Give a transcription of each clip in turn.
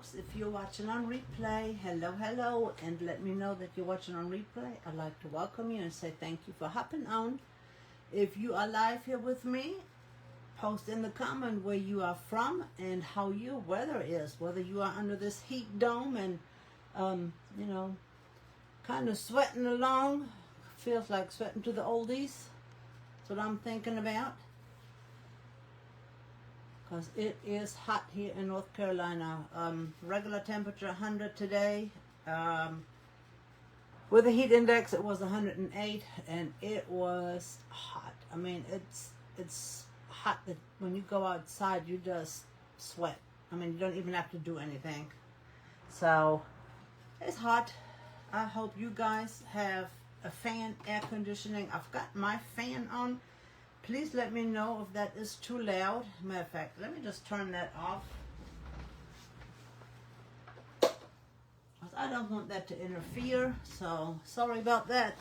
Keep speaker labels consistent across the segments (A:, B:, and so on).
A: folks. If you're watching on replay, hello, and let me know that you're watching on replay. I'd like to welcome you and say thank you for hopping on. If you are live here with me, post in the comment where you are from and how your weather is, whether you are under this heat dome and you know, kind of sweating along. Feels like sweating to the oldies. That's what I'm thinking about. Because it is hot here in North Carolina. Regular temperature 100 today. With a heat index it was 108 and it was hot. I mean, it's hot that when you go outside you just sweat. I mean, you don't even have to do anything. So it's hot. I hope you guys have a fan, air conditioning. I've got my fan on. Please let me know if that is too loud. Matter of fact, let me just turn that off. I don't want that to interfere, so sorry about that.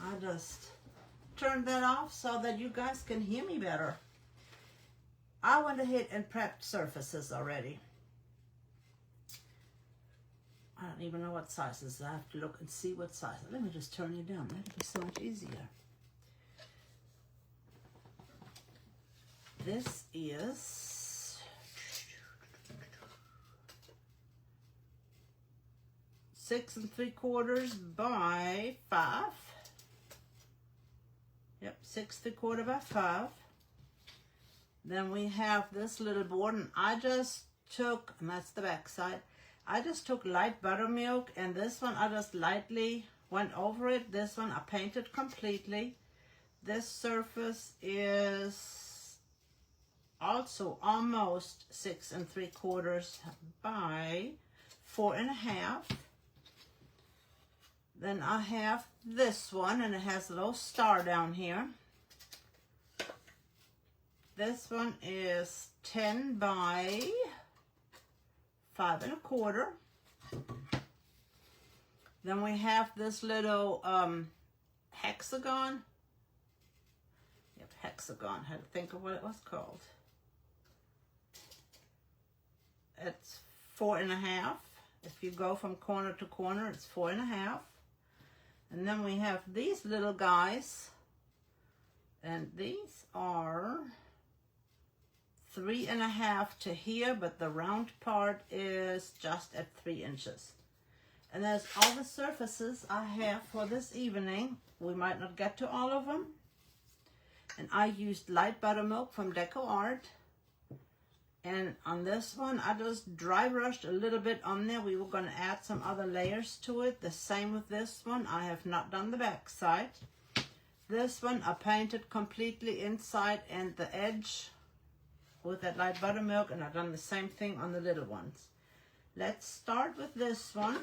A: I just turned that off so that you guys can hear me better. I went ahead and prepped surfaces already. I don't even know what sizes. I have to look and see what size. Let me just turn you down. That'll be so much easier. This is 6 3/4 by 5. Yep, 6 3/4 by 5. Then we have this little board, and I just took, and that's the back side, I just took light buttermilk, and this one I just lightly went over it. This one I painted completely. This surface is also almost 6 3/4 by 4.5. Then I have this one, and it has a little star down here. This one is 10 by 5 1/4. Then we have this little hexagon. Yep, hexagon. I had to think of what it was called. It's 4.5. If you go from corner to corner, it's 4.5. And then we have these little guys, and these are 3.5 to here, but the round part is just at 3 inches. And that's all the surfaces I have for this evening. We might not get to all of them. And I used light buttermilk from Decor. And on this one, I just dry brushed a little bit on there. We were going to add some other layers to it. The same with this one. I have not done the back side. This one, I painted completely inside and the edge with that light buttermilk. And I've done the same thing on the little ones. Let's start with this one.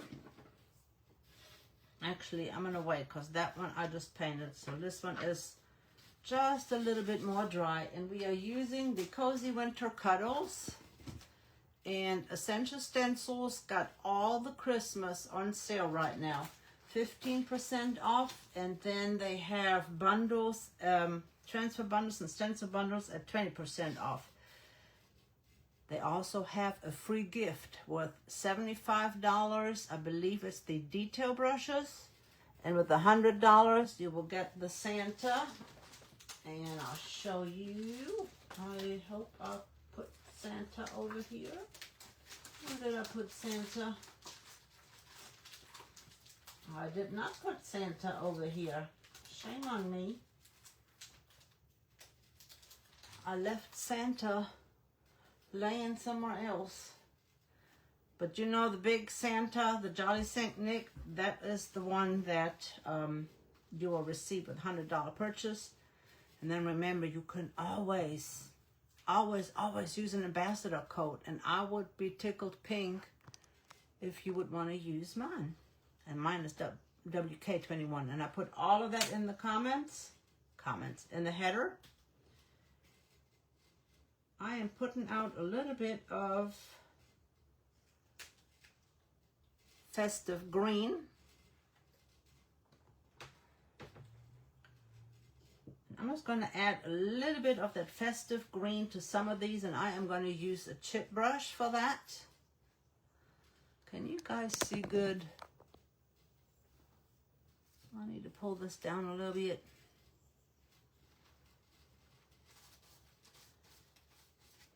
A: Actually, I'm going to wait because that one I just painted. So this one is just a little bit more dry, and we are using the Cozy Winter Cuddles, and Essential Stencils got all the Christmas on sale right now, 15% off, and then they have bundles, transfer bundles and stencil bundles at 20% off. They also have a free gift worth $75. I believe it's the detail brushes, and with $100 you will get the Santa. And I'll show you. I hope I put Santa over here. Where did I put Santa? I did not put Santa over here. Shame on me. I left Santa laying somewhere else. But you know, the big Santa, the Jolly Saint Nick, that is the one that you will receive with $100 purchase. And then remember, you can always use an ambassador code. And I would be tickled pink if you would want to use mine. And mine is WK21. And I put all of that in the comments, in the header. I am putting out a little bit of festive green. I'm just going to add a little bit of that festive green to some of these, and I am going to use a chip brush for that. you guys see good? I need to pull this down a little bit.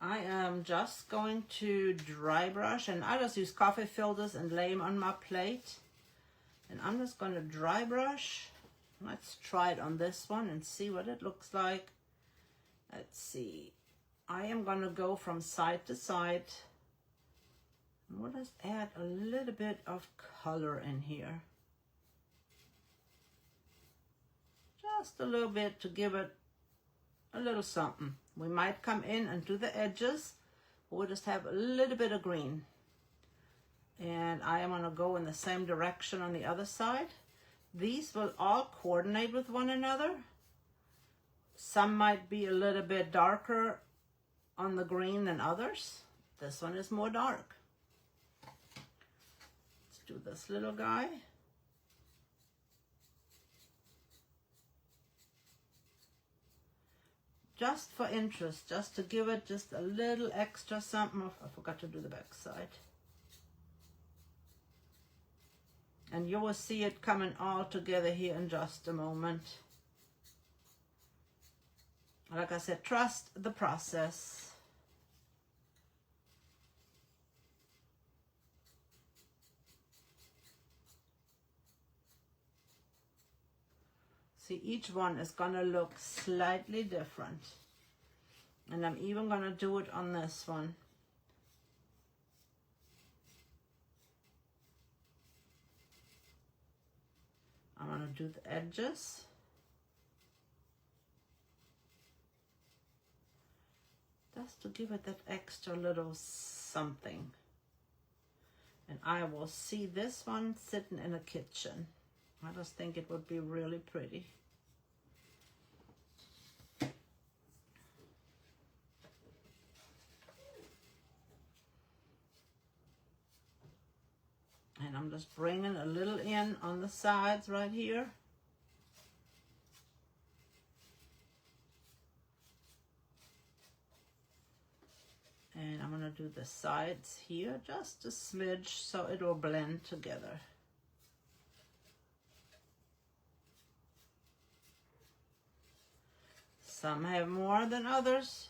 A: I am just going to dry brush, and I just use coffee filters and lay them on my plate. And I'm just going to dry brush. Let's try it on this one and see what it looks like. Let's see. I am going to go from side to side. And we'll just add a little bit of color in here. Just a little bit to give it a little something. We might come in and do the edges. We'll just have a little bit of green. And I am going to go in the same direction on the other side. These will all coordinate with one another. Some might be a little bit darker on the green than others. This one is more dark. Let's do this little guy. Just for interest, just to give it just a little extra something. I forgot to do the back side. And you will see it coming all together here in just a moment. Like I said, trust the process. See, each one is going to look slightly different. And I'm even going to do it on this one. I'm going to do the edges. Just to give it that extra little something. And I will see this one sitting in a kitchen. I just think it would be really pretty. And I'm just bringing a little in on the sides right here. And I'm going to do the sides here just a smidge so it will blend together. Some have more than others.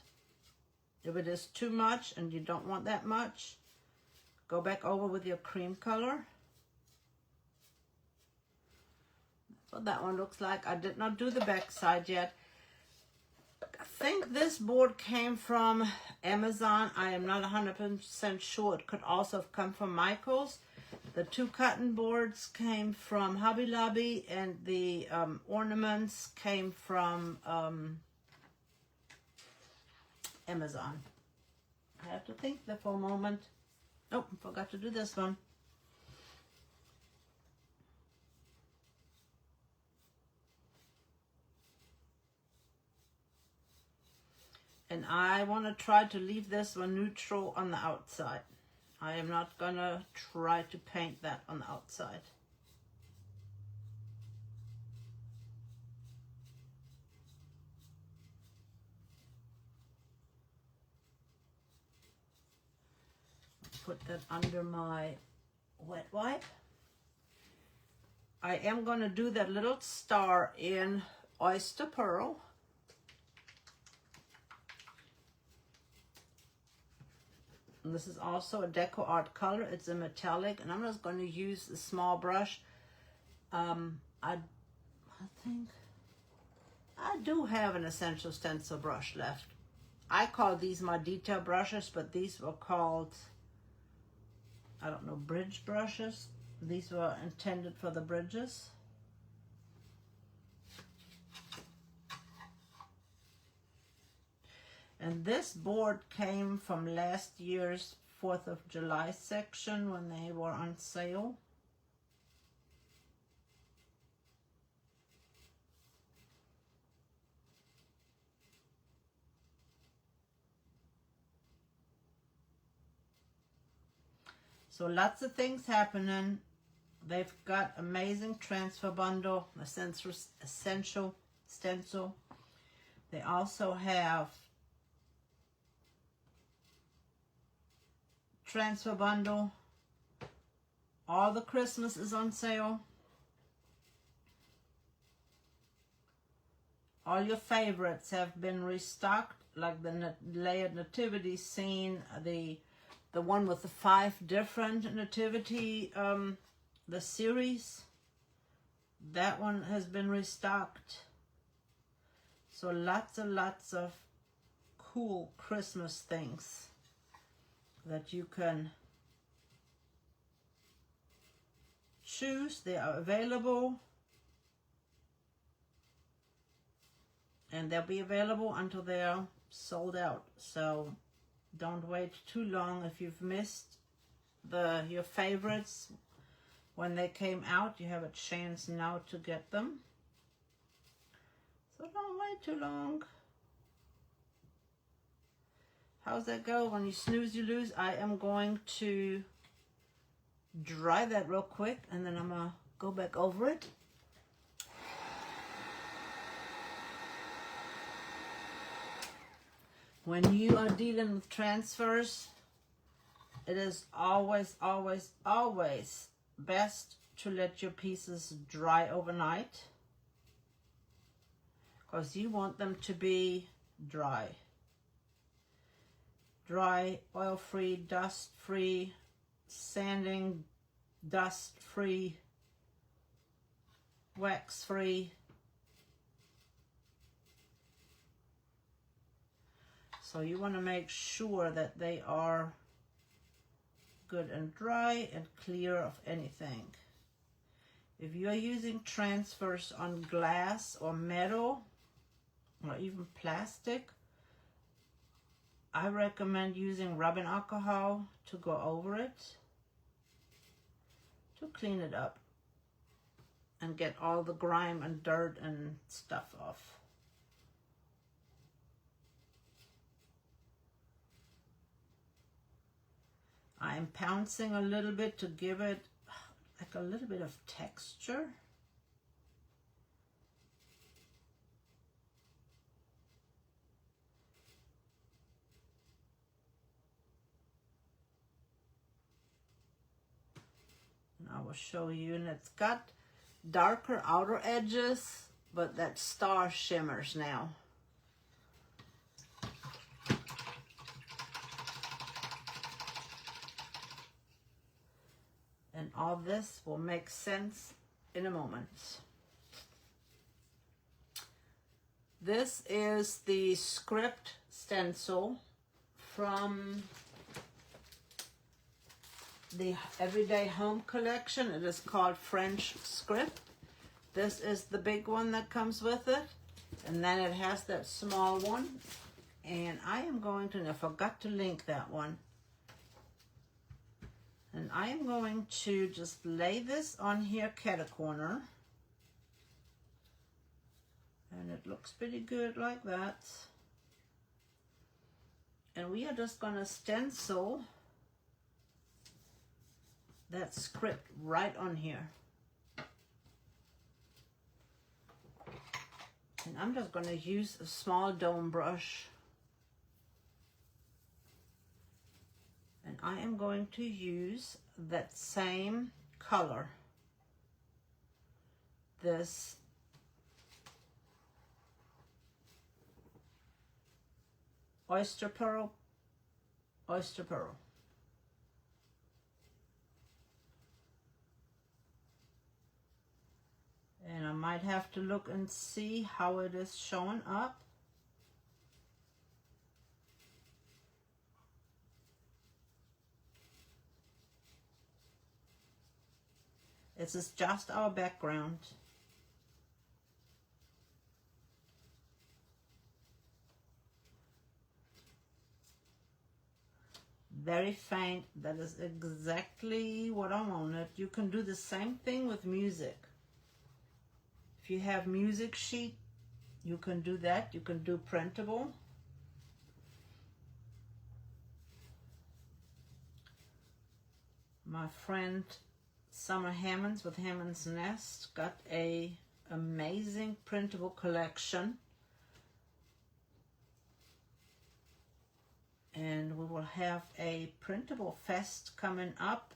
A: If it is too much and you don't want that much, go back over with your cream color. That's what that one looks like. I did not do the back side yet. I think this board came from Amazon. I am not 100% sure. It could also have come from Michael's. The two cotton boards came from Hobby Lobby, and the ornaments came from Amazon. I have to think there for a moment. Oh, I forgot to do this one. And I want to try to leave this one neutral on the outside. I am not going to try to paint that on the outside. Put that under my wet wipe. I am going to do that little star in Oyster Pearl. And this is also a Decor Art color. It's a metallic, and I'm just going to use the small brush. I think I do have an Essential Stencil brush left. I call these my detail brushes, but these were called, I don't know, bridge brushes. These were intended for the bridges. And this board came from last year's 4th of July section when they were on sale. So lots of things happening. They've got amazing transfer bundle, Essential Stencil. They also have transfer bundle All the Christmas is on sale. All your favorites have been restocked, like the layered nativity scene, the one with the 5 different nativity, the series. That one has been restocked. So lots and lots of cool Christmas things that you can choose. They are available. And they'll be available until they're sold out. So don't wait too long. If you've missed your favorites when they came out, you have a chance now to get them. So don't wait too long. How's that go? When you snooze, you lose. I am going to dry that real quick, and then I'm going to go back over it. When you are dealing with transfers, it is always, always, always best to let your pieces dry overnight, because you want them to be dry. Dry, oil-free, dust-free, sanding, dust-free, wax-free. So you want to make sure that they are good and dry and clear of anything. If you are using transfers on glass or metal or even plastic, I recommend using rubbing alcohol to go over it, to clean it up and get all the grime and dirt and stuff off. I'm pouncing a little bit to give it like a little bit of texture. And I will show you, and it's got darker outer edges, but that star shimmers now. And all this will make sense in a moment. This is the script stencil from the Everyday Home collection. It is called French Script. This is the big one that comes with it. And then it has that small one. And I am going to, I forgot to link that one. And I am going to just lay this on here catacorner. And it looks pretty good like that. And we are just going to stencil that script right on here. And I'm just going to use a small dome brush. And I am going to use that same color, this oyster pearl. And I might have to look and see how it is showing up. This is just our background. Very faint. That is exactly what I wanted. You can do the same thing with music. If you have music sheet, you can do that. You can do printable. My friend Summer Hammonds with Hammond's Nest got a amazing printable collection, and we will have a printable fest coming up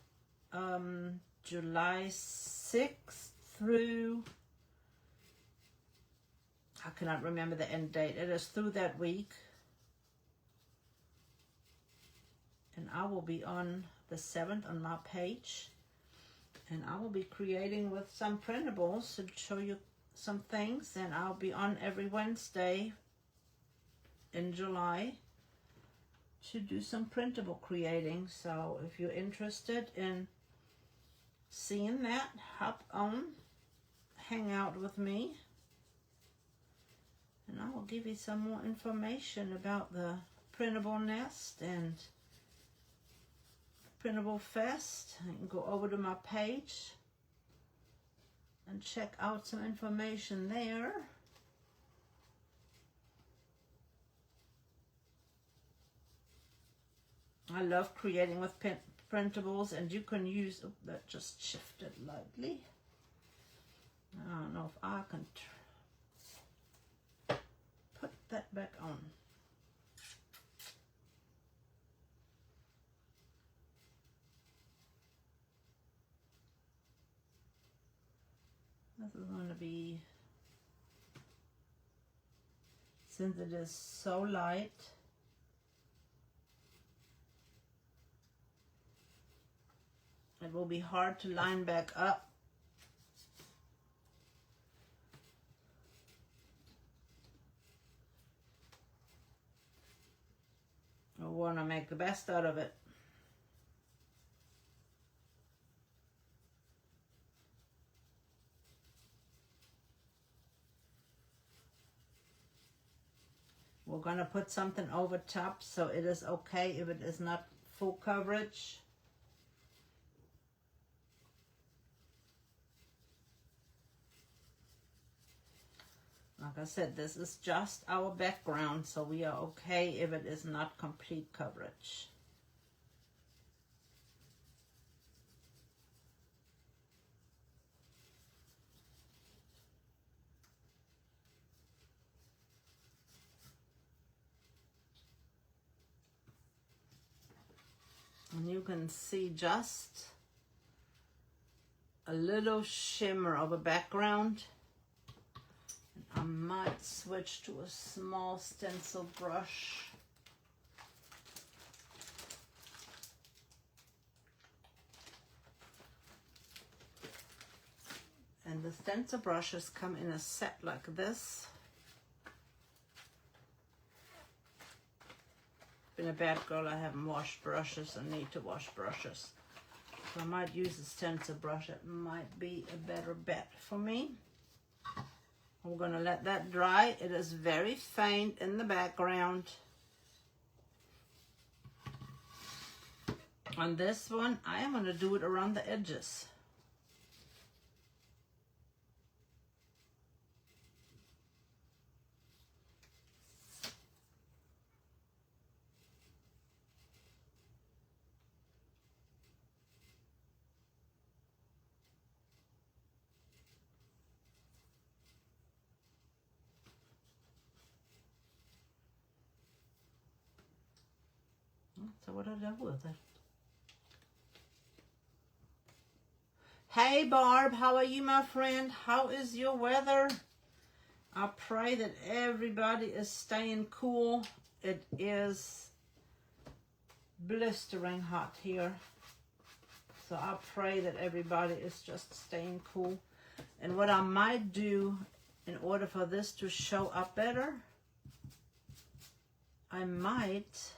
A: July 6th through, I cannot remember the end date. It is through that week. And I will be on the 7th on my page. And I will be creating with some printables to show you some things. And I'll be on every Wednesday in July to do some printable creating. So if you're interested in seeing that, hop on, hang out with me. And I will give you some more information about the printable nest and printable fest. You can go over to my page and check out some information there. I love creating with printables, and you can use, oh, that just shifted lightly. I don't know if I can put that back on. This is going to be, since it is so light, it will be hard to line back up. I want to make the best out of it. We're going to put something over top, so it is okay if it is not full coverage. Like I said, this is just our background, so we are okay if it is not complete coverage. And you can see just a little shimmer of a background. I might switch to a small stencil brush. And the stencil brushes come in a set like this. Been a bad girl, I haven't washed brushes. I need to wash brushes. So I might use a stencil brush. It might be a better bet for me. I'm going to let that dry. It is very faint in the background. On this one, I am going to do it around the edges. So what did I do with it? Hey Barb, how are you, my friend? How is your weather? I pray that everybody is staying cool. It is blistering hot here. So I pray that everybody is just staying cool. And what I might do in order for this to show up better, I might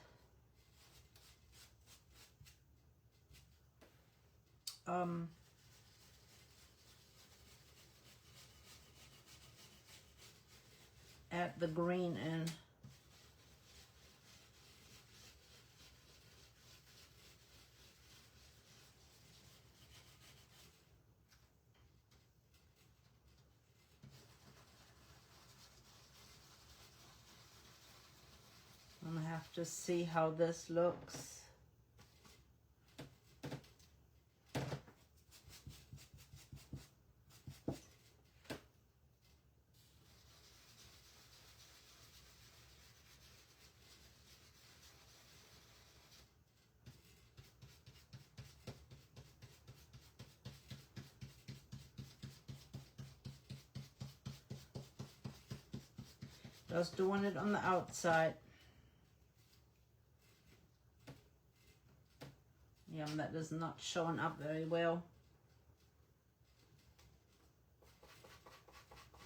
A: add the green in. I'm gonna have to see how this looks. Just doing it on the outside. Yeah, that is not showing up very well.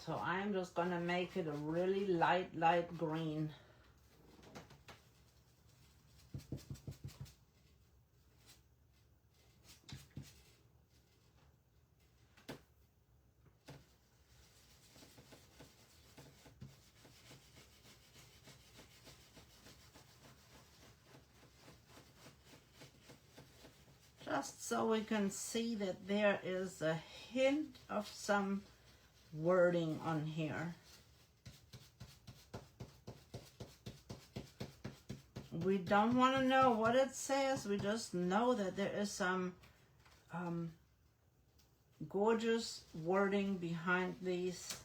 A: So I'm just going to make it a really light green. Just so we can see that there is a hint of some wording on here. We don't want to know what it says. We just know that there is some gorgeous wording behind these.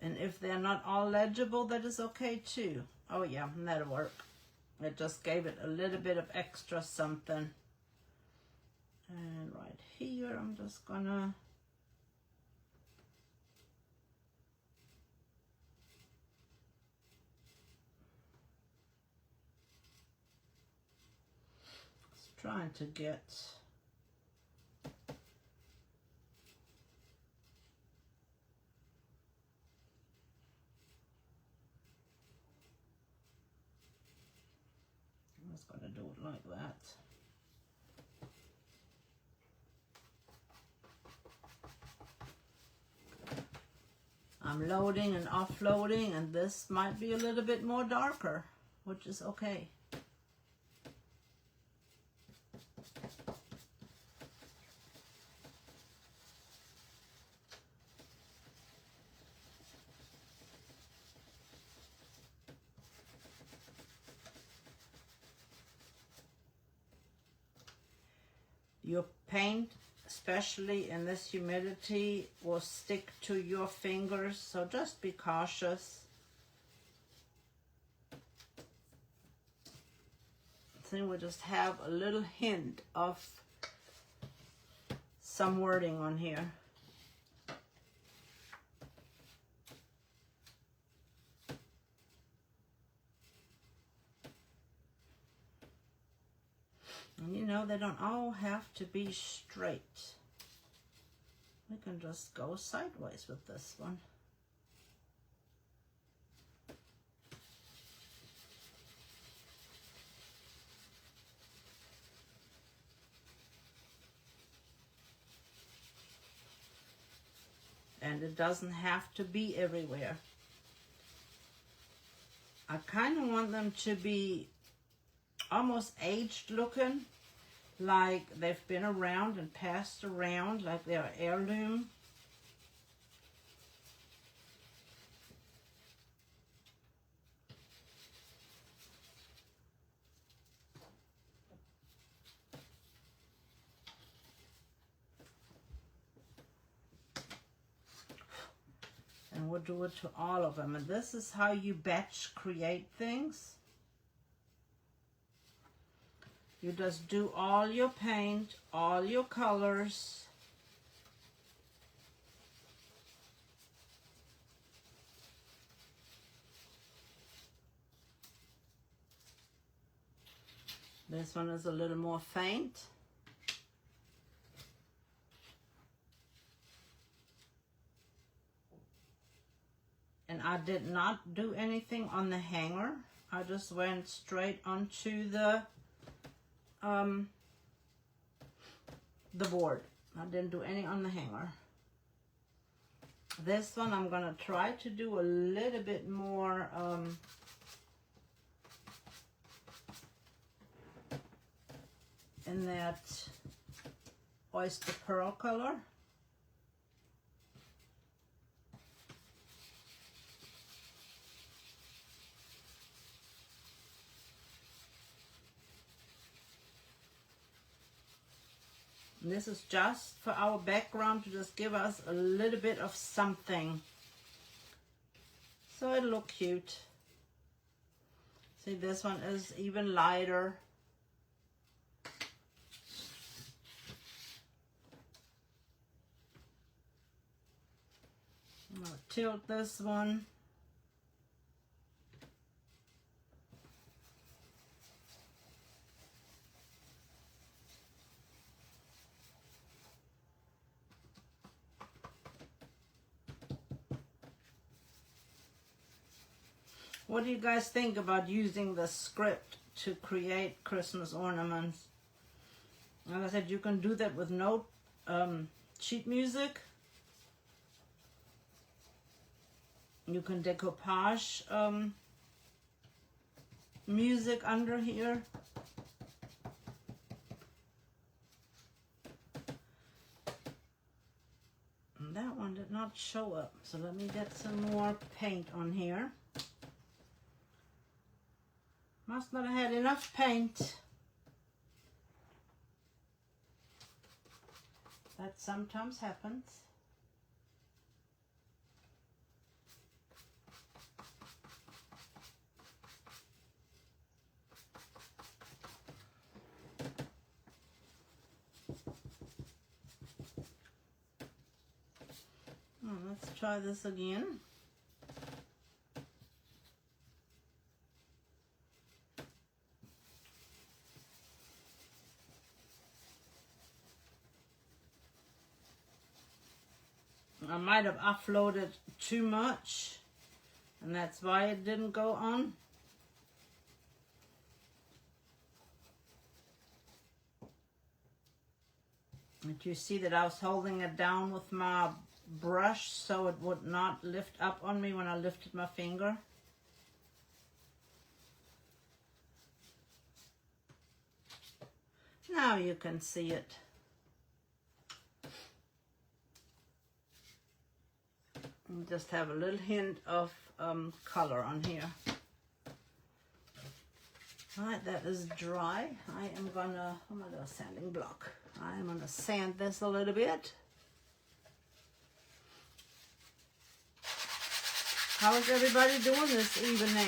A: And if they're not all legible, that is okay too. Oh yeah, that'll work. It just gave it a little bit of extra something. And right here, I'm just gonna trying to get I'm just gonna do it like that. I'm loading and offloading, and this might be a little bit more darker, which is okay. Your paint, especially in this humidity, will stick to your fingers, so just be cautious. I think we just have a little hint of some wording on here. And you know, they don't all have to be straight. We can just go sideways with this one. And it doesn't have to be everywhere. I kind of want them to be almost aged looking, like they've been around and passed around, like they're heirloom. And we'll do it to all of them. And this is how you batch create things. You just do all your paint, all your colors. This one is a little more faint. And I did not do anything on the hanger. I just went straight onto the board. I didn't do any on the hanger. This one I'm gonna try to do a little bit more in that oyster pearl color. And this is just for our background to just give us a little bit of something. So it'll look cute. See, this one is even lighter. I'm going to tilt this one. What do you guys think about using the script to create Christmas ornaments? Like I said, you can do that with no sheet music. You can decoupage music under here. And that one did not show up, so let me get some more paint on here. Must not have had enough paint. That sometimes happens. Let's try this again. I might have uploaded too much, and that's why it didn't go on. But you see that I was holding it down with my brush so it would not lift up on me when I lifted my finger. Now you can see it. And just have a little hint of color on here. Alright, that is dry. I am gonna, oh my God, sanding block. I am gonna sand this a little bit. How is everybody doing this evening?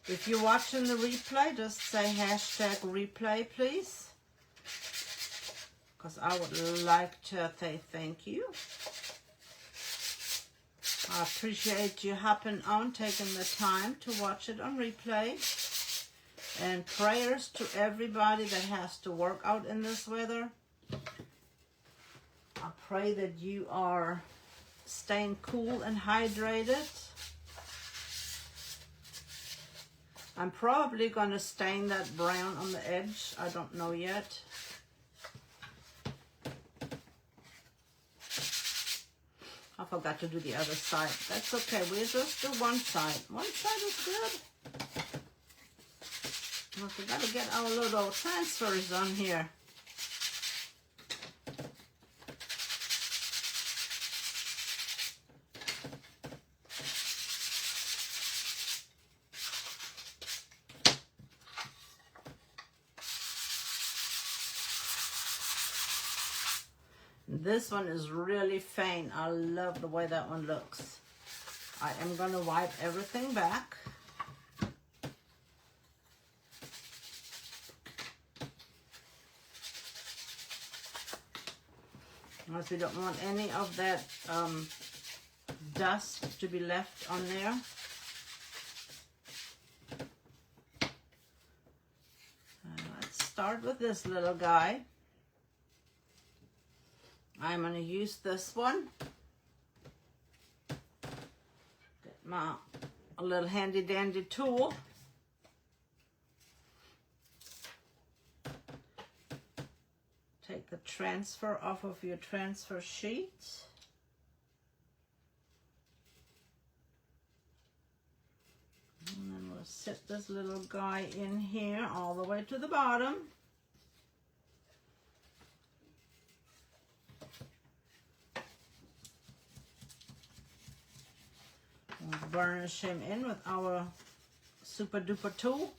A: If you're watching the replay, just say hashtag replay, please. Because I would like to say thank you. I appreciate you hopping on, taking the time to watch it on replay. And prayers to everybody that has to work out in this weather. I pray that you are staying cool and hydrated. I'm probably going to stain that brown on the edge. I don't know yet. I forgot to do the other side. That's okay. We'll just do one side. One side is good. We got to get our little transfers on here. This one is really faint. I love the way that one looks. I am going to wipe everything back. Because we don't want any of that dust to be left on there. Let's start with this little guy. I'm going to use this one. Get my a little handy dandy tool. Take the transfer off of your transfer sheet. And then we'll set this little guy in here all the way to the bottom. We'll burnish him in with our super duper tool.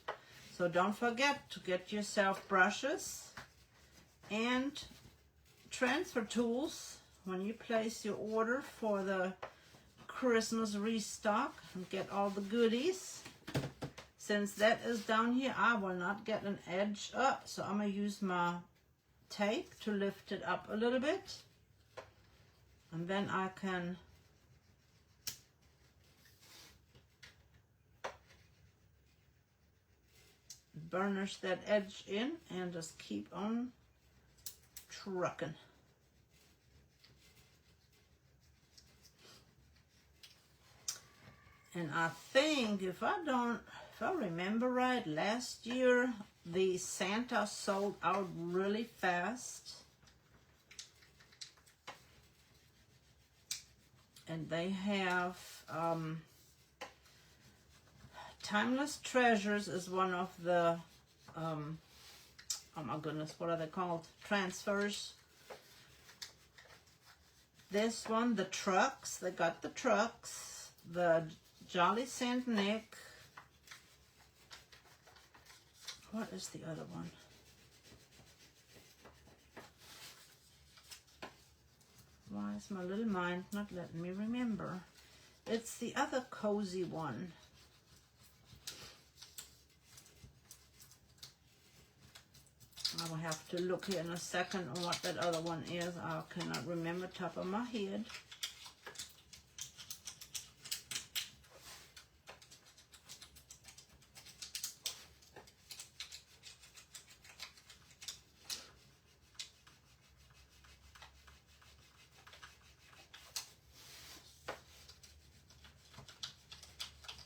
A: So don't forget to get yourself brushes and transfer tools when you place your order for the Christmas restock and get all the goodies. Since that is down here, I will not get an edge up, so I'm going to use my tape to lift it up a little bit, and then I can burnish that edge in and just keep on trucking. And I think if I remember right, last year the Santa sold out really fast, and they have Timeless Treasures is one of the oh my goodness, what are they called? Transfers. This one, the trucks, they got the trucks, the Jolly Saint Nick. What is the other one? Why is my little mind not letting me remember? It's the other cozy one. I will have to look here in a second on what that other one is. I cannot remember top of my head.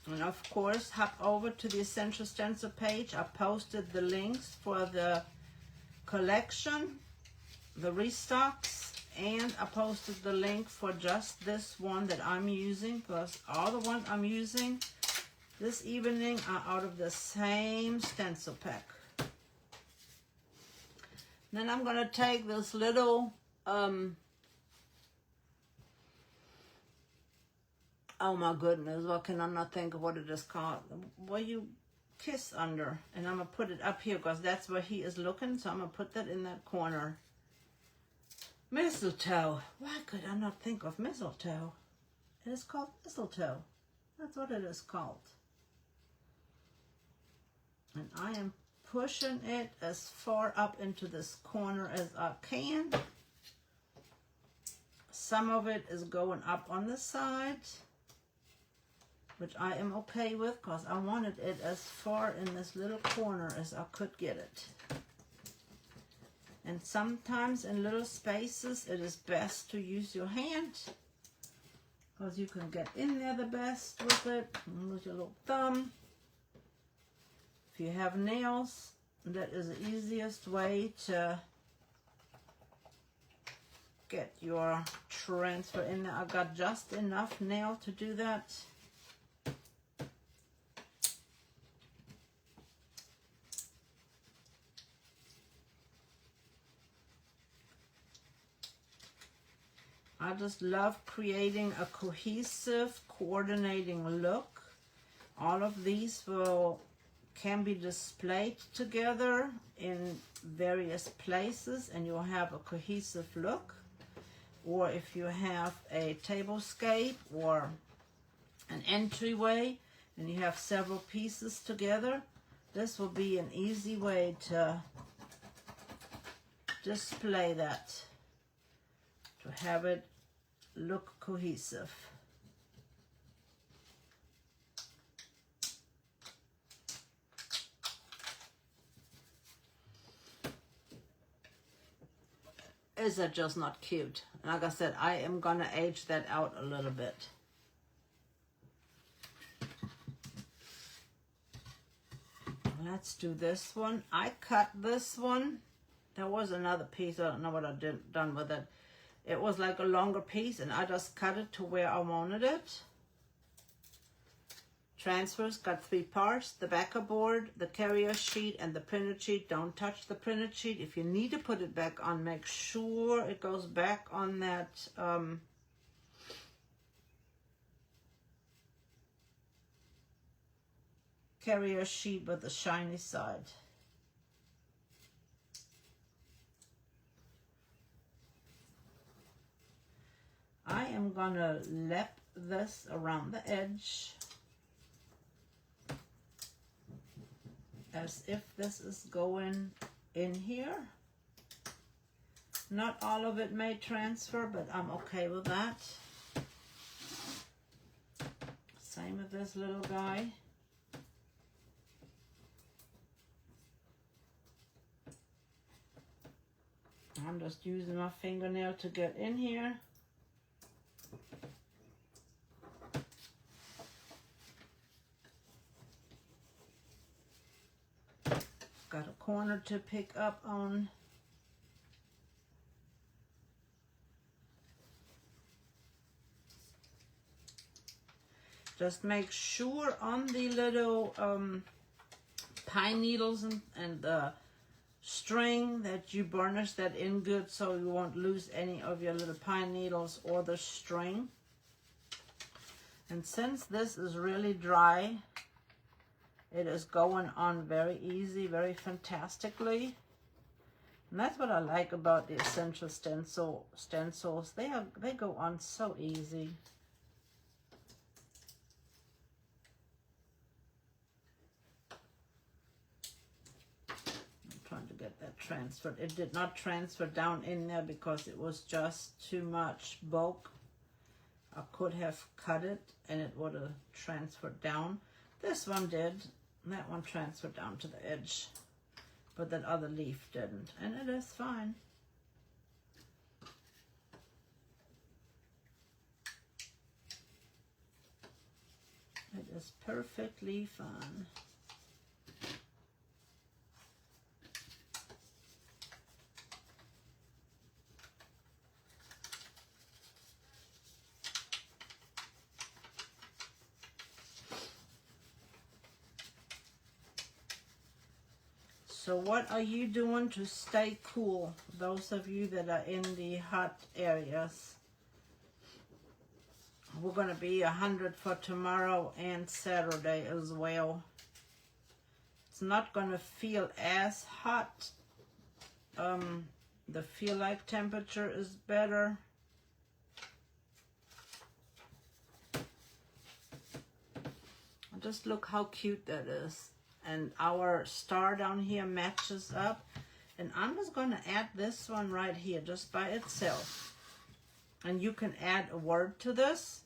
A: And of course, hop over to the Essential Stencil page. I posted the links for the collection, the restocks, and I posted the link for just this one that I'm using, because all the ones I'm using this evening are out of the same stencil pack. Then I'm going to take this little oh my goodness, what can I not think of what it is called? Where you kiss under. And I'm going to put it up here because that's where he is looking. So I'm going to put that in that corner. Mistletoe. Why could I not think of mistletoe? It is called mistletoe. That's what it is called. And I am pushing it as far up into this corner as I can. Some of it is going up on the side, which I am okay with because I wanted it as far in this little corner as I could get it. And sometimes in little spaces it is best to use your hand because you can get in there the best with it, with your little thumb. If you have nails, that is the easiest way to get your transfer in there. I got just enough nail to do that. I just love creating a cohesive, coordinating look. All of these can be displayed together in various places and you'll have a cohesive look. Or if you have a tablescape or an entryway and you have several pieces together, this will be an easy way to display that, to have it look cohesive. Is that just not cute? Like I said, I am gonna age that out a little bit. Let's do this one. I cut this one. There was another piece. I don't know what I done with it. It was like a longer piece and I just cut it to where I wanted it. Transfers got 3 parts: the backer board, the carrier sheet, and the printed sheet. Don't touch the printed sheet. If you need to put it back on, make sure it goes back on that carrier sheet with the shiny side. I am gonna lap this around the edge as if this is going in here. Not all of it may transfer, but I'm okay with that. Same with this little guy. I'm just using my fingernail to get in here. Got a corner to pick up on. Just make sure on the little pine needles and the string that you burnish that in good so you won't lose any of your little pine needles or the string. And since this is really dry, it is going on very easy, very fantastically. And that's what I like about the Essential stencils. They go on so easy. Trying to get that transferred. It did not transfer down in there because it was just too much bulk. I could have cut it and it would have transferred down. This one did. That one transferred down to the edge, but that other leaf didn't, and it is fine. It is perfectly fine. So what are you doing to stay cool? Those of you that are in the hot areas. We're going to be 100 for tomorrow and Saturday as well. It's not going to feel as hot. The feel like temperature is better. Just look how cute that is. And our star down here matches up. And I'm just going to add this one right here just by itself. And you can add a word to this.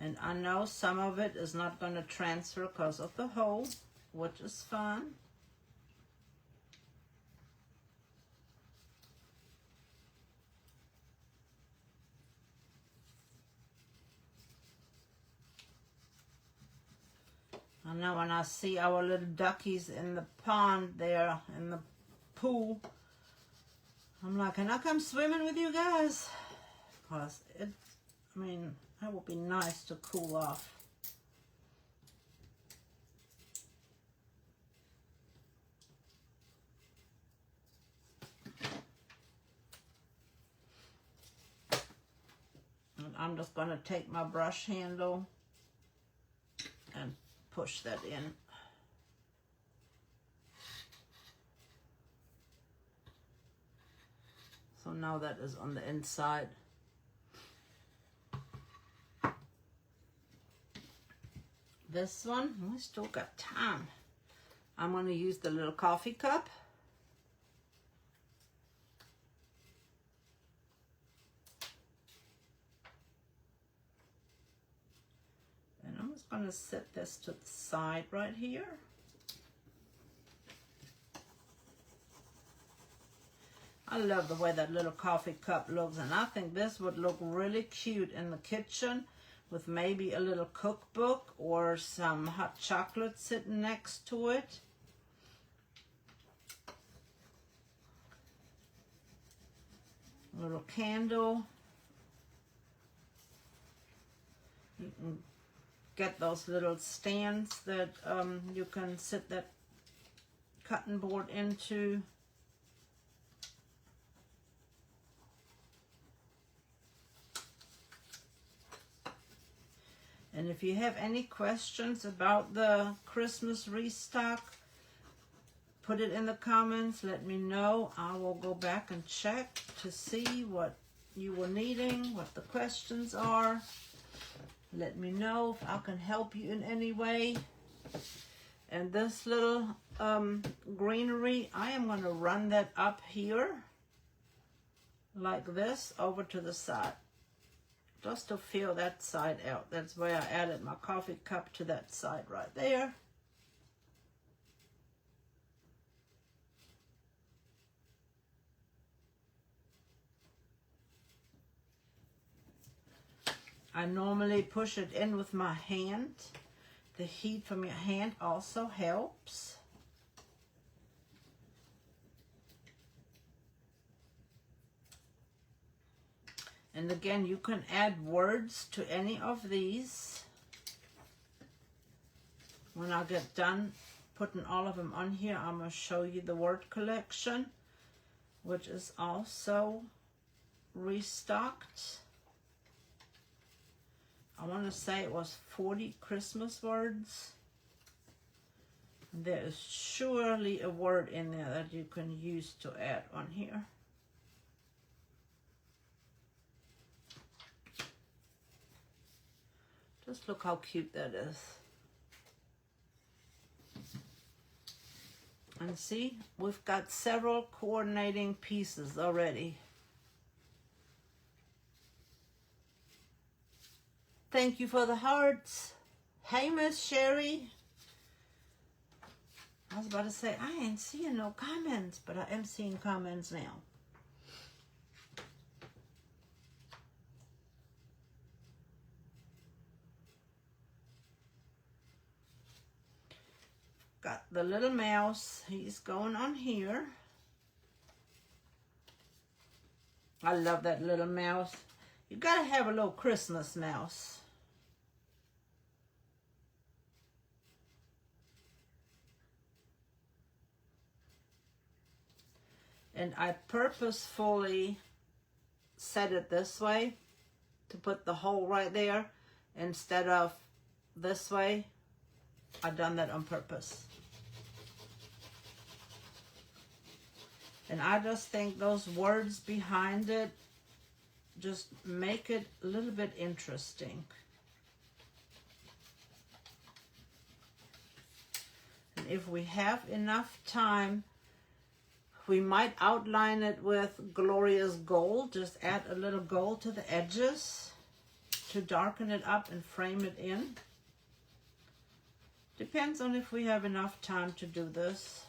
A: And I know some of it is not going to transfer because of the hole, which is fine. I know when I see our little duckies in the pond there, in the pool, I'm like, can I come swimming with you guys? Because that would be nice to cool off. And I'm just going to take my brush handle and push that in. So now that is on the inside. This one, we still got time. I'm going to use the little coffee cup. And I'm just going to set this to the side right here. I love the way that little coffee cup looks, and I think this would look really cute in the kitchen with maybe a little cookbook or some hot chocolate sitting next to it. A little candle. You can get those little stands that you can sit that cutting board into. And if you have any questions about the Christmas restock, put it in the comments. Let me know. I will go back and check to see what you were needing, what the questions are. Let me know if I can help you in any way. And this little greenery, I am going to run that up here like this over to the side, just to fill that side out. That's where I added my coffee cup, to that side right there. I normally push it in with my hand. The heat from your hand also helps. And again, you can add words to any of these. When I get done putting all of them on here, I'm going to show you the word collection, which is also restocked. I want to say it was 40 Christmas words. There is surely a word in there that you can use to add on here. Just look how cute that is. And see, we've got several coordinating pieces already. Thank you for the hearts. Hey, Miss Sherry. I was about to say, I ain't seeing no comments, but I am seeing comments now. Got the little mouse. He's going on here. I love that little mouse. You gotta have a little Christmas mouse. And I purposefully set it this way to put the hole right there instead of this way. I done that on purpose. And I just think those words behind it just make it a little bit interesting. And if we have enough time, we might outline it with Gloria's gold. Just add a little gold to the edges to darken it up and frame it in. Depends on if we have enough time to do this.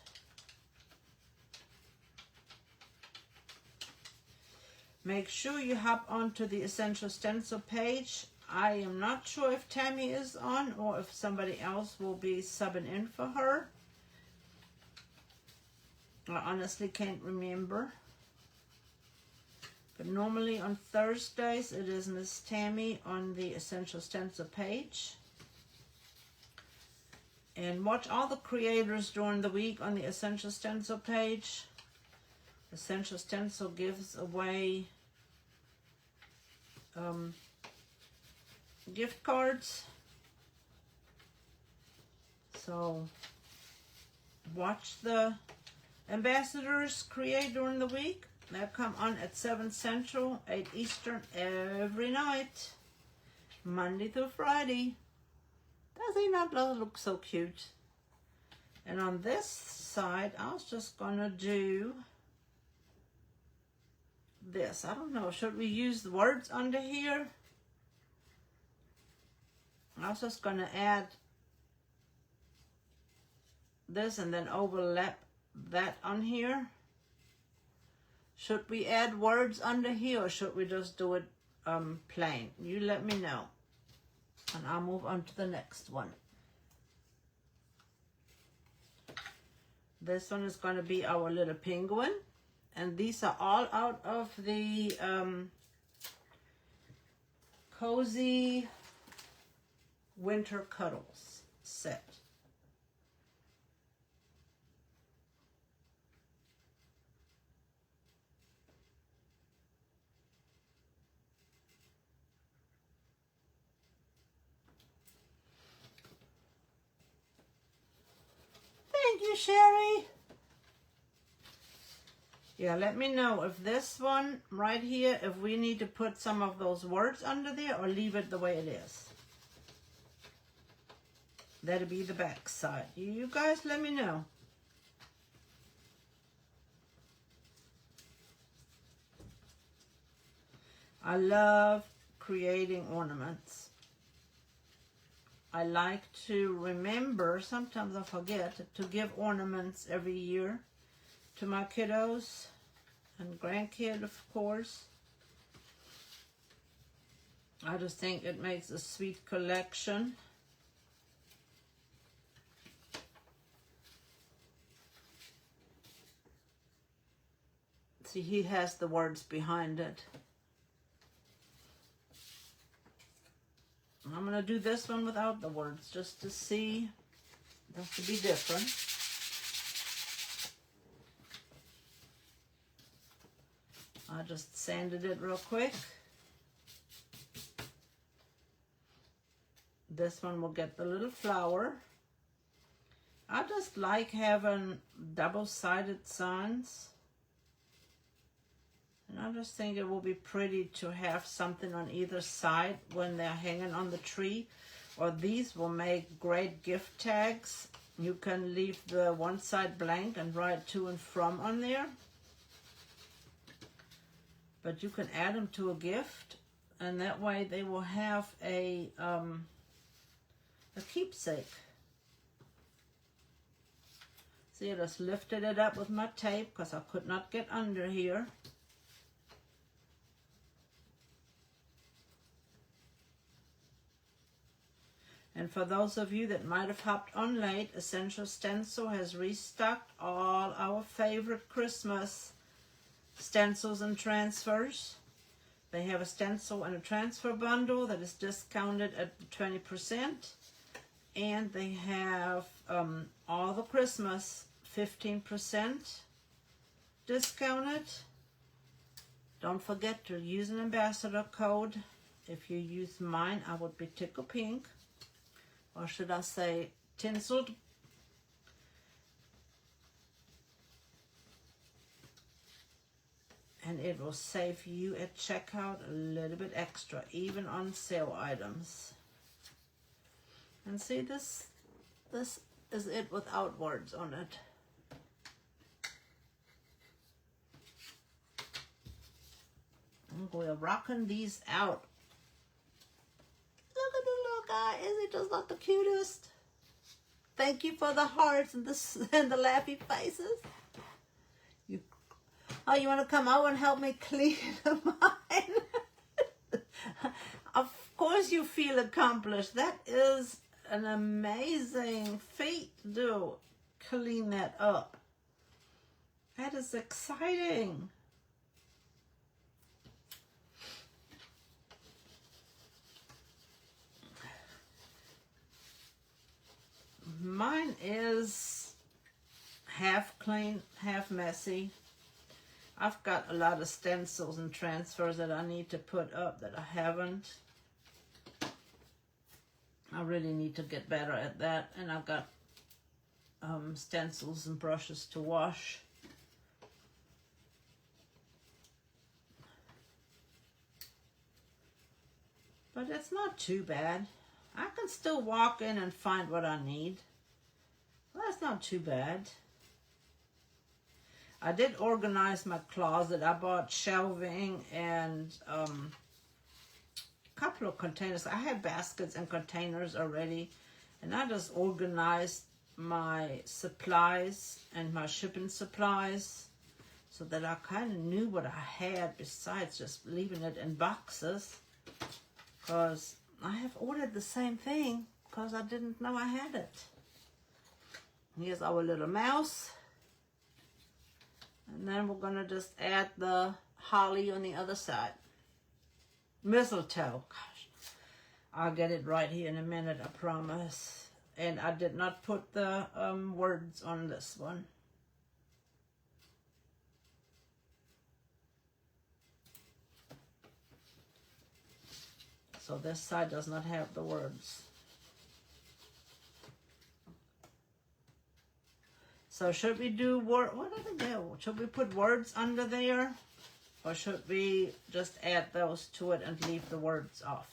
A: Make sure you hop onto the Essential Stencil page. I am not sure if Tammy is on or if somebody else will be subbing in for her. I honestly can't remember. But normally on Thursdays it is Miss Tammy on the Essential Stencil page. And watch all the creators during the week on the Essential Stencil page. Essential Stencil gives away gift cards. So watch the ambassadors create during the week. They come on at 7 Central, 8 Eastern every night, Monday through Friday. Does he not look so cute? And on this side, I was just gonna do this. I don't know, should we use the words under here? I was just gonna add this and then overlap that on here. Should we add words under here or should we just do it plain? You let me know. And I'll move on to the next one. This one is going to be our little penguin. And these are all out of the Cozy Winter Cuddles set. you, Sherry. Yeah, let me know if this one right here, if we need to put some of those words under there or leave it the way it is. That'll be the back side. You guys let me know. I love creating ornaments. I like to remember, sometimes I forget, to give ornaments every year to my kiddos and grandkid, of course. I just think it makes a sweet collection. See, he has the words behind it. I'm going to do this one without the words just to see, just to be different. I just sanded it real quick. This one will get the little flower. I just like having double-sided signs. And I just think it will be pretty to have something on either side when they're hanging on the tree. Or these will make great gift tags. You can leave the one side blank and write to and from on there. But you can add them to a gift. And that way they will have a keepsake. See, I just lifted it up with my tape because I could not get under here. And for those of you that might have hopped on late, Essential Stencil has restocked all our favorite Christmas stencils and transfers. They have a stencil and a transfer bundle that is discounted at 20%. And they have all the Christmas 15% discounted. Don't forget to use an ambassador code. If you use mine, I would be Tickle Pink. Or should I say tinseled? And it will save you at checkout a little bit extra, even on sale items. And see, this is it without words on it. And we're rocking these out. Look at the little guy. Is he just not the cutest? Thank you for the hearts and the laughy faces. Oh, you want to come over and help me clean mine? Of course you feel accomplished. That is an amazing feat to do. Clean that up. That is exciting. Mine is half clean, half messy. I've got a lot of stencils and transfers that I need to put up that I haven't. I really need to get better at that. And I've got stencils and brushes to wash. But it's not too bad. I can still walk in and find what I need. Well, that's not too bad. I did organize my closet. I bought shelving and a couple of containers. I had baskets and containers already. And I just organized my supplies and my shipping supplies so that I kind of knew what I had besides just leaving it in boxes. Because I have ordered the same thing because I didn't know I had it. Here's our little mouse. And then we're going to just add the holly on the other side. Mistletoe. Gosh, I'll get it right here in a minute, I promise. And I did not put the words on this one. So this side does not have the words. So should we do what did I do? Should we put words under there? Or should we just add those to it and leave the words off?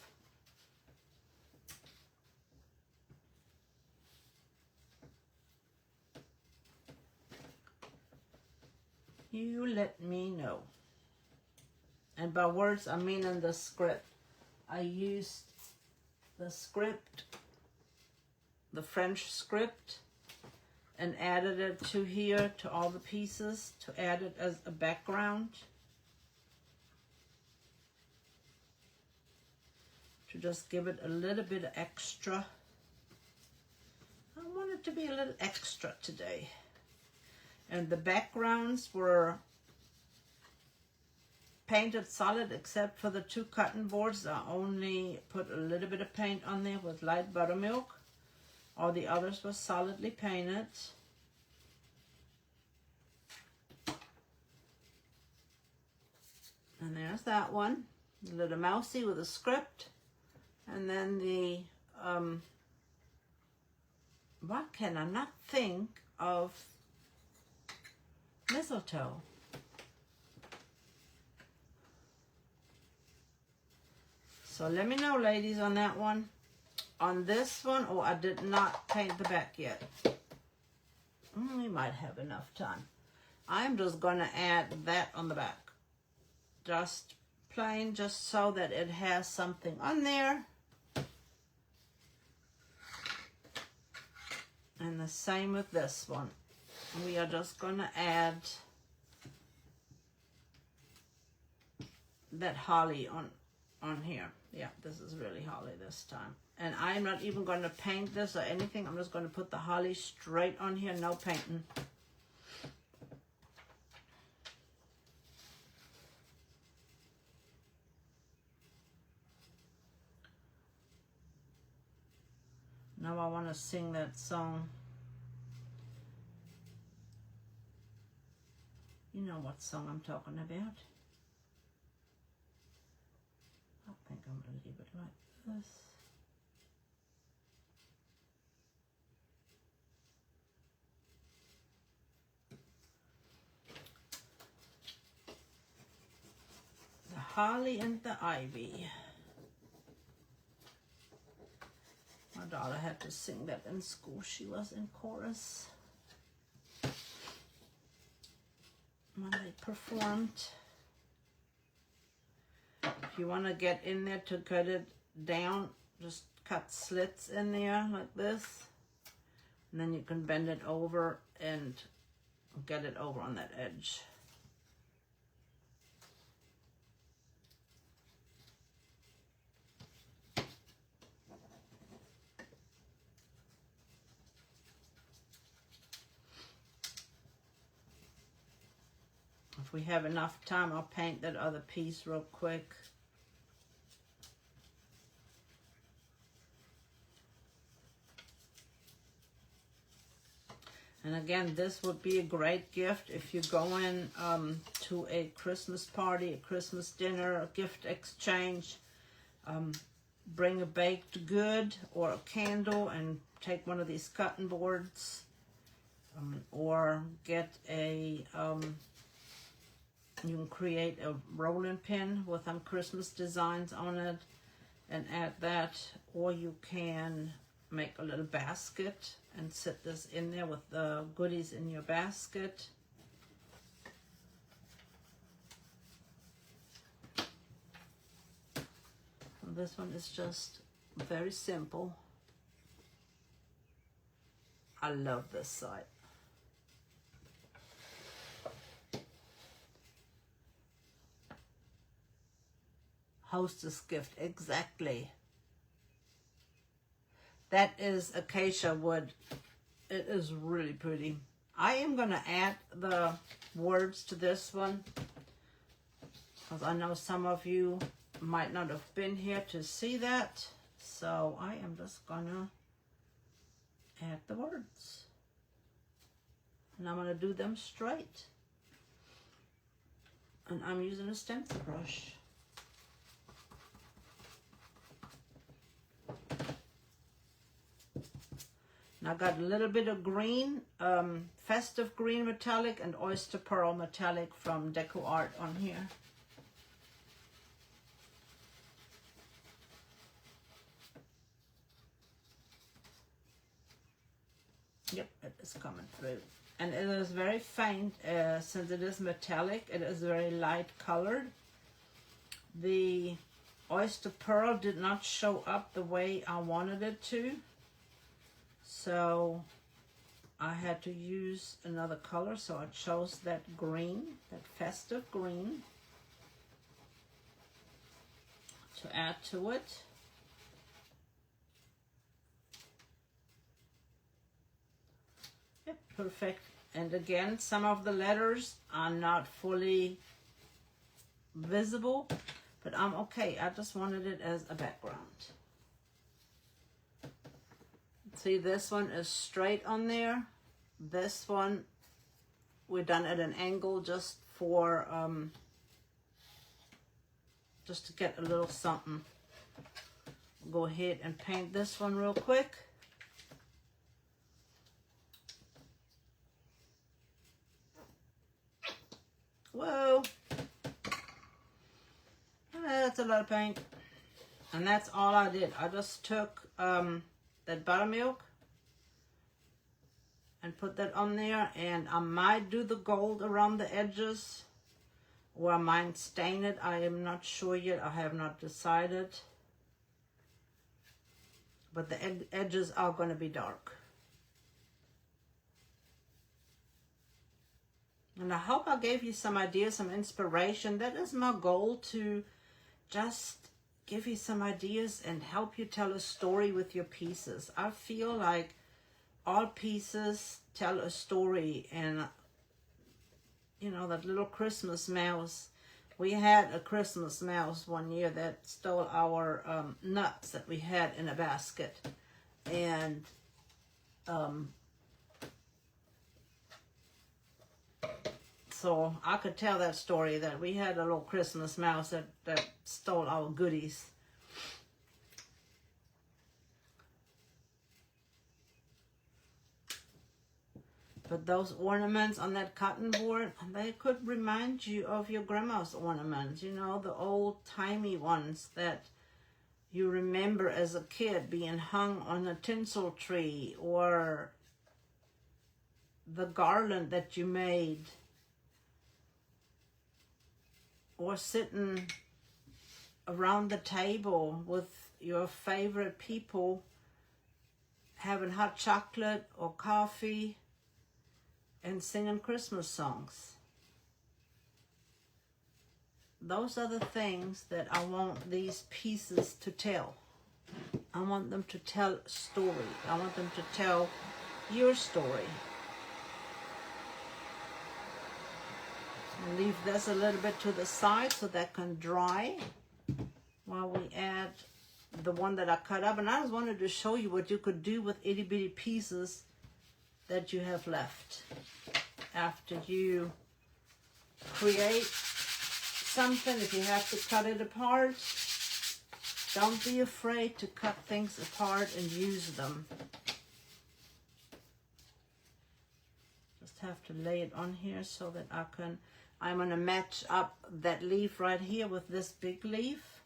A: You let me know. And by words, I mean in the script. I used the script, the French script, and added it to here, to all the pieces, to add it as a background. To just give it a little bit of extra. I want it to be a little extra today. And the backgrounds were painted solid except for the 2 cotton boards. I only put a little bit of paint on there with light buttermilk. All the others were solidly painted. And there's that one. The little mousey with a script. And then the, what can I not think of? Mistletoe. So let me know, ladies, on that one. On this one, oh, I did not paint the back yet. We might have enough time. I'm just going to add that on the back. Just plain, just so that it has something on there. And the same with this one. We are just going to add that holly on here. Yeah, this is really holly this time. And I'm not even going to paint this or anything. I'm just going to put the holly straight on here, no painting. Now I want to sing that song. You know what song I'm talking about. I think I'm going to leave it like this. The holly and the ivy. My daughter had to sing that in school. She was in chorus when they performed. If you want to get in there to cut it down, just cut slits in there like this. And then you can bend it over and get it over on that edge. If we have enough time, I'll paint that other piece real quick. And again, this would be a great gift if you're going to a Christmas party, a Christmas dinner, a gift exchange. Bring a baked good or a candle and take one of these cutting boards. Or get a... you can create a rolling pin with some Christmas designs on it and add that, or you can make a little basket and sit this in there with the goodies in your basket. And this one is just very simple. I love this side. Hostess gift, exactly. That is acacia wood. It is really pretty. I am going to add the words to this one, because I know some of you might not have been here to see that. So I am just going to add the words. And I'm going to do them straight. And I'm using a stencil brush. I got a little bit of green, festive green metallic and oyster pearl metallic from Decor Art on here. Yep, it is coming through. And it is very faint, since it is metallic, it is very light colored. The oyster pearl did not show up the way I wanted it to. So I had to use another color, so I chose that green, that festive green, to add to it. Yep, perfect. And again, some of the letters are not fully visible, but I'm okay. I just wanted it as a background. See, this one is straight on there. This one, we've done at an angle just for, just to get a little something. Go ahead and paint this one real quick. Whoa. That's a lot of paint. And that's all I did. I just took that buttermilk and put that on there, and I might do the gold around the edges, or I might stain it. I am not sure yet. I have not decided. But the edges are going to be dark. And I hope I gave you some ideas, some inspiration. That is my goal, to just give you some ideas and help you tell a story with your pieces. I feel like all pieces tell a story. And you know, that little Christmas mouse, we had a Christmas mouse one year that stole our nuts that we had in a basket. And so I could tell that story, that we had a little Christmas mouse that stole our goodies. But those ornaments on that cotton board, they could remind you of your grandma's ornaments, you know, the old-timey ones that you remember as a kid being hung on a tinsel tree, or the garland that you made, or sitting around the table with your favorite people having hot chocolate or coffee and singing Christmas songs. Those are the things that I want these pieces to tell. I want them to tell a story. I want them to tell your story. I'll leave this a little bit to the side so that can dry while we add the one that I cut up. And I just wanted to show you what you could do with itty bitty pieces that you have left after you create something. If you have to cut it apart, don't be afraid to cut things apart and use them. Just have to lay it on here so that I'm going to match up that leaf right here with this big leaf,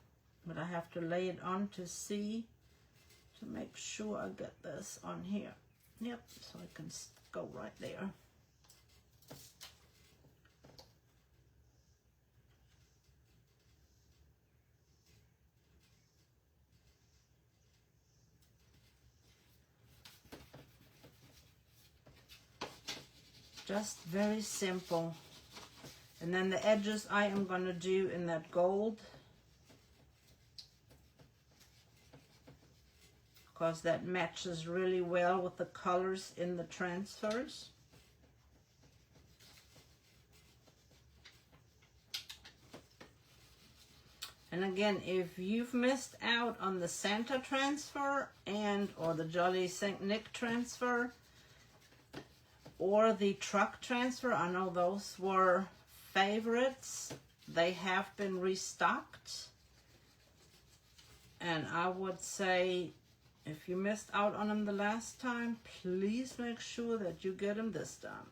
A: but I have to lay it on to see, to make sure I get this on here. Yep, so it can go right there. Just very simple. And then the edges I am going to do in that gold, because that matches really well with the colors in the transfers. And again, if you've missed out on the Santa transfer or the Jolly St. Nick transfer or the truck transfer, I know those were favorites. They have been restocked. And I would say If you missed out on them the last time, please make sure that you get them this time.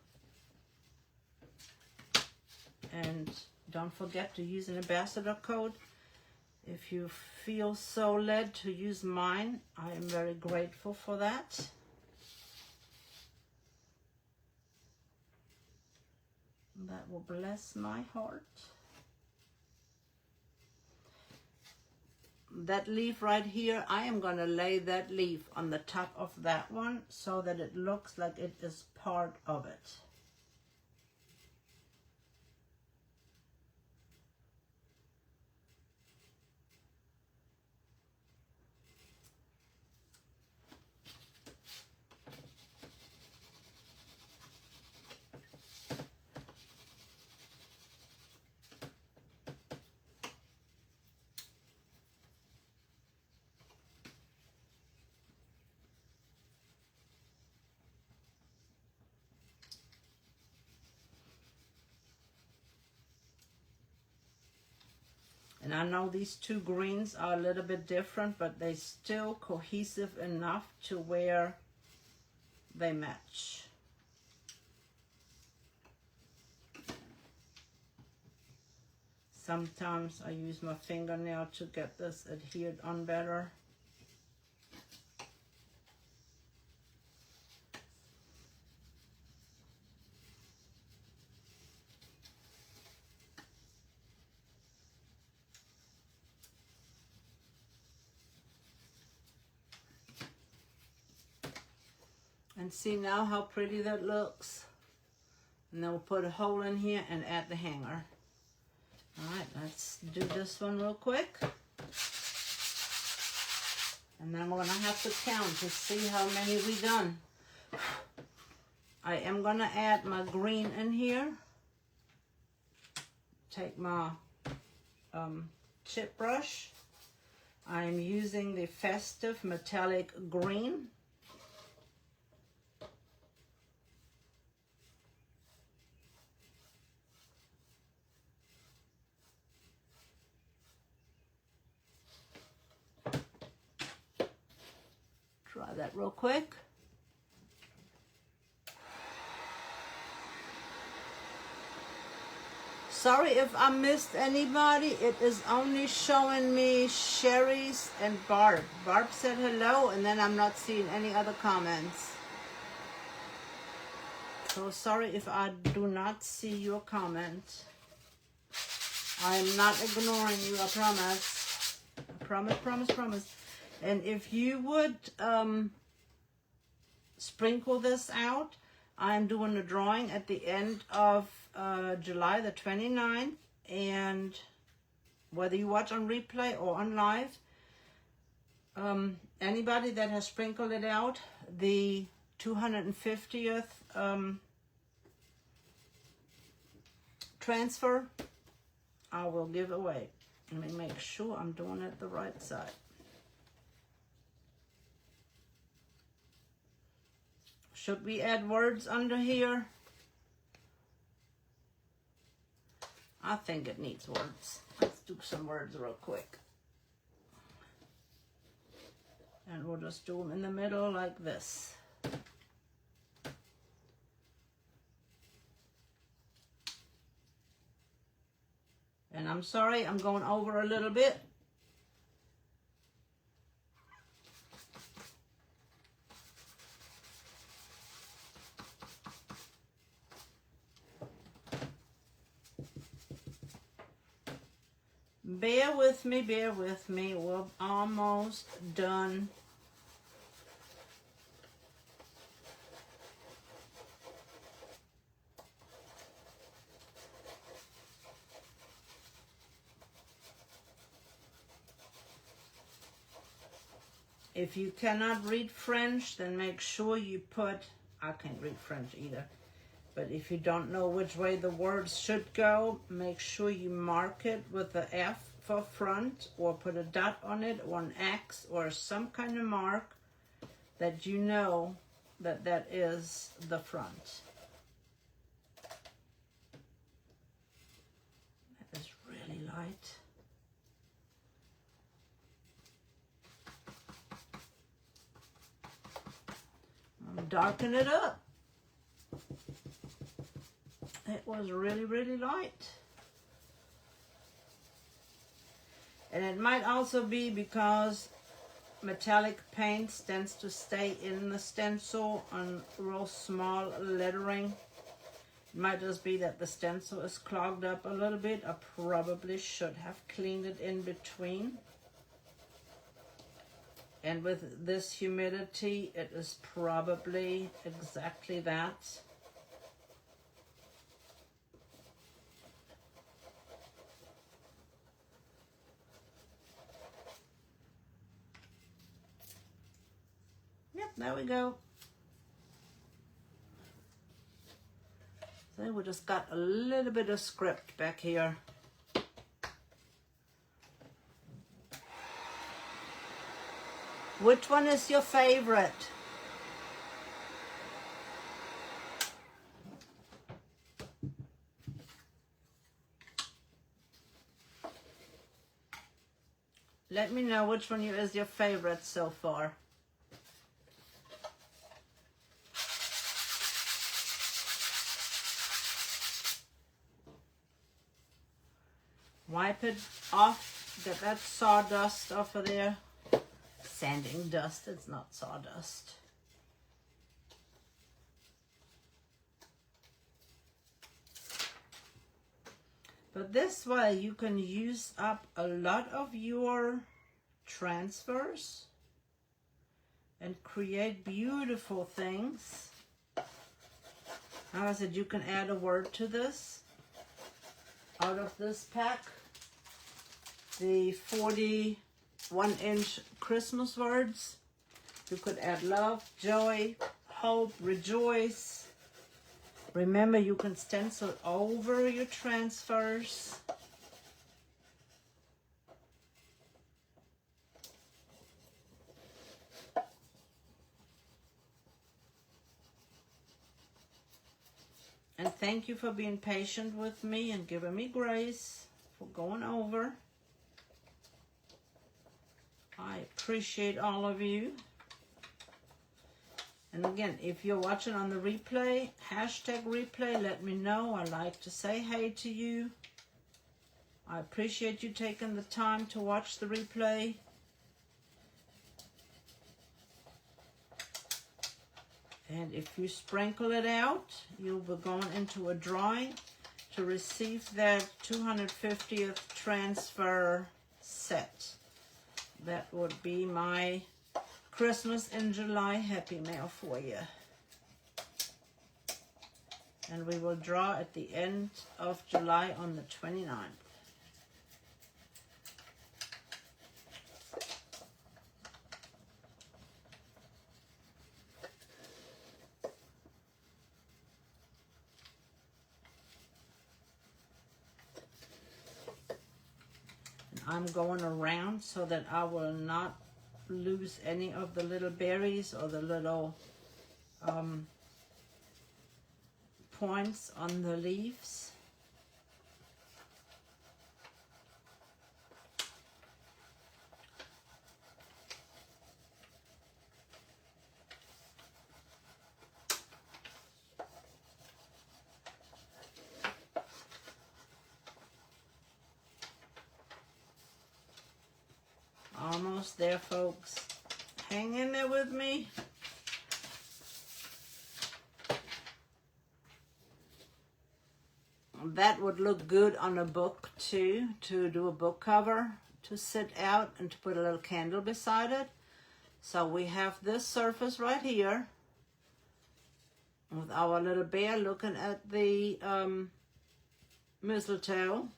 A: And don't forget to use an ambassador code. If you feel so led to use mine, I am very grateful for that. That will bless my heart. That leaf right here, I am going to lay that leaf on the top of that one so that it looks like it is part of it. And I know these two greens are a little bit different, but they're still cohesive enough to where they match. Sometimes I use my fingernail to get this adhered on better. And see now how pretty that looks. And then we'll put a hole in here and add the hanger. All right, let's do this one real quick. And then we're gonna have to count to see how many we done. I am gonna add my green in here. Take my chip brush. I'm using the Festive Metallic Green. Try that real quick. Sorry if I missed anybody. It is only showing me Sherry's and Barb. Barb said hello, and then I'm not seeing any other comments. So sorry if I do not see your comment. I am not ignoring you, I promise. I promise, promise, promise. And if you would sprinkle this out, I'm doing a drawing at the end of July the 29th. And whether you watch on replay or on live, anybody that has sprinkled it out, the 250th transfer, I will give away. Let me make sure I'm doing it the right side. Should we add words under here? I think it needs words. Let's do some words real quick. And we'll just do them in the middle like this. And I'm sorry, I'm going over a little bit. Bear with me, bear with me. We're almost done. If you cannot read French, then make sure you put, I can't read French either, but if you don't know which way the words should go, make sure you mark it with the F for front, or put a dot on it, or an X, or some kind of mark that you know that that is the front. That is really light. darken it up. It was really, really light. And it might also be because metallic paint tends to stay in the stencil on real small lettering. It might just be that the stencil is clogged up a little bit. I probably should have cleaned it in between. And with this humidity, it is probably exactly that. Yep, there we go. So we just got a little bit of script back here. Which one is your favorite? Let me know which one is your favorite so far. Wipe it off, get that sawdust off of there. Sanding dust, it's not sawdust. But this way you can use up a lot of your transfers and create beautiful things. Now I said you can add a word to this out of this pack. The 41-inch Christmas words. You could add love, joy, hope, rejoice. Remember, you can stencil over your transfers. And thank you for being patient with me and giving me grace for going over. I appreciate all of you. And again, if you're watching on the replay, hashtag replay, let me know. I like to say hey to you. I appreciate you taking the time to watch the replay. And if you sprinkle it out, you'll be going into a drawing to receive that 250th transfer set. That would be my Christmas in July Happy Mail for you. And we will draw at the end of July on the 29th. I'm going around so that I will not lose any of the little berries or the little points on the leaves. Almost there, folks. Hang in there with me. That would look good on a book too, to do a book cover, to sit out and to put a little candle beside it. So we have this surface right here with our little bear looking at the mistletoe.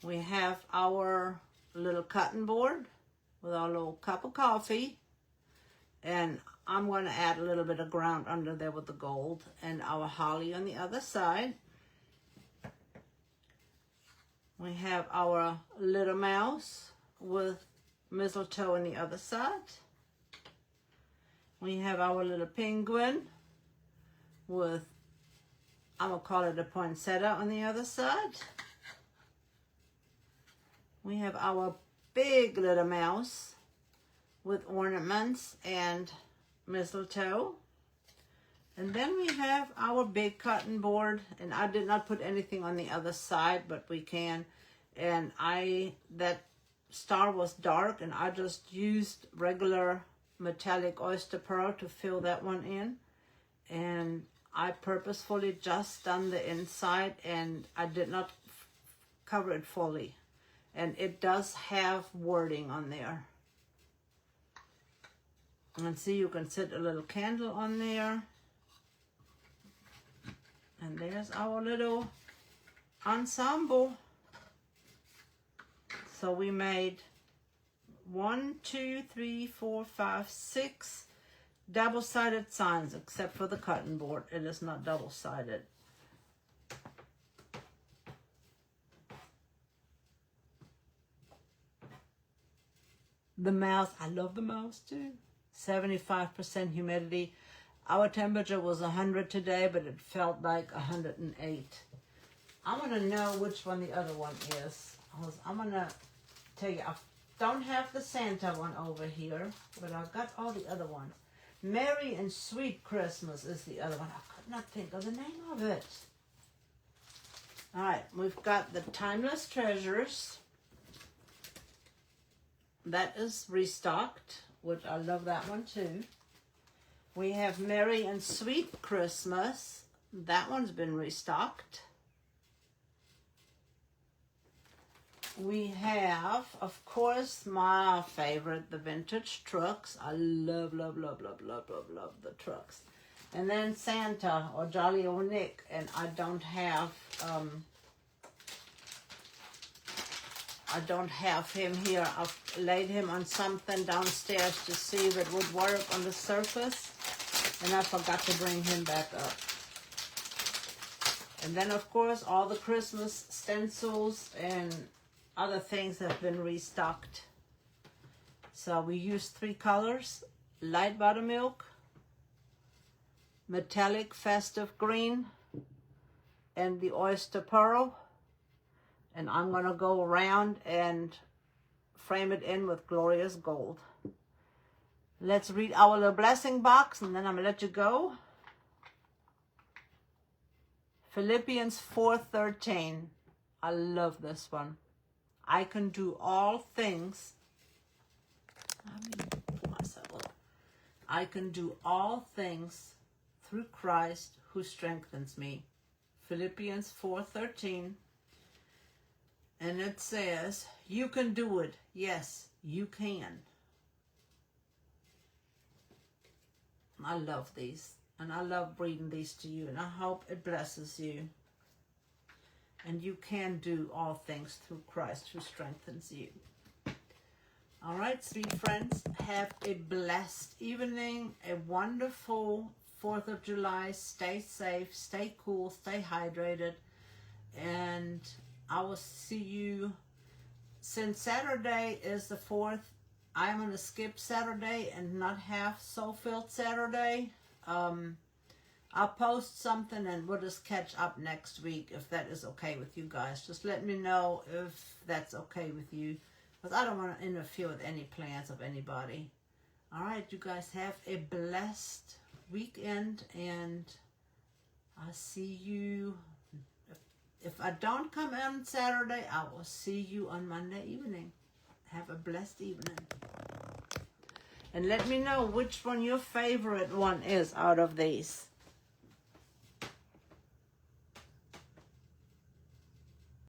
A: We have our little cutting board with our little cup of coffee, and I'm going to add a little bit of ground under there with the gold, and our holly on the other side. We have our little mouse with mistletoe on the other side. We have our little penguin with, I'm going to call it a poinsettia on the other side. We have our big little mouse with ornaments and mistletoe. And then we have our big cotton board, and I did not put anything on the other side, but we can. And that star was dark, and I just used regular metallic oyster pearl to fill that one in. And I purposefully just done the inside, and I did not cover it fully. And it does have wording on there. And see, you can set a little candle on there. And there's our little ensemble. So we made 1, 2, 3, 4, 5, 6 double-sided signs, except for the cotton board. It is not double-sided. The mouse, I love the mouse too. 75% humidity. Our temperature was 100 today, but it felt like 108. I want to know which one the other one is. I'm going to tell you, I don't have the Santa one over here, but I've got all the other ones. Merry and Sweet Christmas is the other one. I could not think of the name of it. All right, we've got the Timeless Treasures. That is restocked, which I love that one too. We have Merry and Sweet Christmas. That one's been restocked. We have, of course, my favorite, the vintage trucks. I love, love, love, love, love, love, love the trucks. And then Santa or Jolly Old Nick, and I don't have him here. I've laid him on something downstairs to see if it would work on the surface, and I forgot to bring him back up. And then, of course, all the Christmas stencils and other things have been restocked. So we used 3 colors: light buttermilk, metallic festive green, and the oyster pearl. And I'm going to go around and frame it in with glorious gold. Let's read our little blessing box, and then I'm going to let you go. Philippians 4:13. I love this one. I can do all things. I can do all things through Christ who strengthens me. Philippians 4:13. And it says, you can do it. Yes, you can. I love these. And I love reading these to you. And I hope it blesses you. And you can do all things through Christ who strengthens you. All right, sweet friends. Have a blessed evening. A wonderful 4th of July. Stay safe. Stay cool. Stay hydrated. And I will see you, since Saturday is the 4th, I'm going to skip Saturday and not have Soul-Filled Saturday. I'll post something and we'll just catch up next week if that is okay with you guys. Just let me know if that's okay with you, because I don't want to interfere with any plans of anybody. All right, you guys have a blessed weekend, and I'll see you. If I don't come on Saturday, I will see you on Monday evening. Have a blessed evening. And let me know which one your favorite one is out of these.